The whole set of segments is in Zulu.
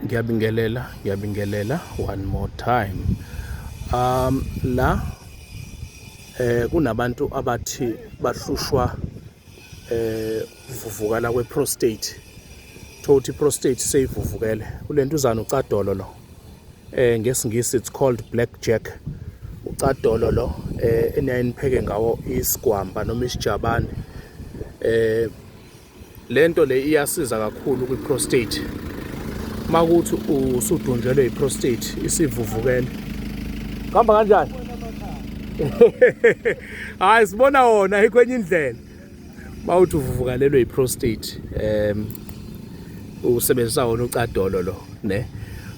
ngiyabingelela one more time. La kunabantu abathi bahlushwa uvuvukala kwe-prostate. Thothi prostate seyivuvukele. Kulento uzana ucadolo lo. NgesiNgisi it's called blackjack. Ucadolo lo eniyanipheke ngawo isigwamba noma isijabane. Lento le iyasiza kakhulu kwi-prostate. Makuthi usudunjelwe i-prostate isivuvukele. Hamba kanjani? Hayi sibona wona ikwenye indlela. Mawuthi uvuvukalelwe i-prostate usebenzisa wona ucadolo lo ne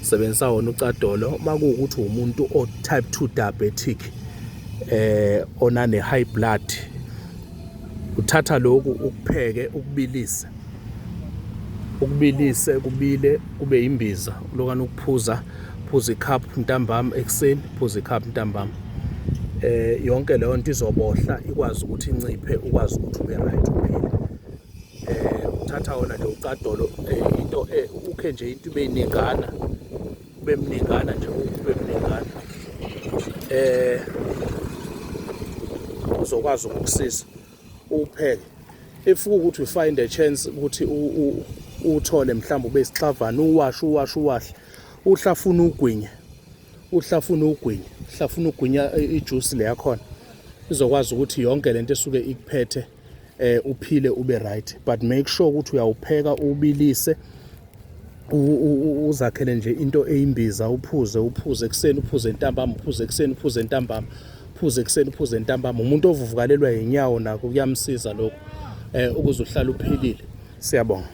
usebenzisa wona ucadolo makuwukuthi umuntu o type 2 diabetic onane high blood uthatha lokhu ukupheke ukubilise kubile kube imbiza lokana ukuphuza icup ntambama ekseni phuza icup ntambama yonke leyo nto izobohla ikwazi ukuthi inciphe ukwazi ukuthi ube right uphile uthatha wona nje ucadolo into ukhe nje into ibe iningana ube mningana nje ube mningana uzokwazi ukukusiza upheke if ukuthi we find a chance ukuthi uthole mhlawumbe ube isixhavana uwash uhlafuna ugwinya ijuice le yakhona izokwazi ukuthi yonke lento esuke ikuphethe uphile ube right, but make sure ukuthi uyawupheka ubilise uzakhele nje into eyimbiza uphuze ekseni uphuze ntambama uphuze ekseni uphuze ntambama uphuze ekseni uphuze ntambama. Umuntu ovuvukalelwa inyawo nakho kuyamsiza lokho ukuze uhlale uphilile. Siyabonga.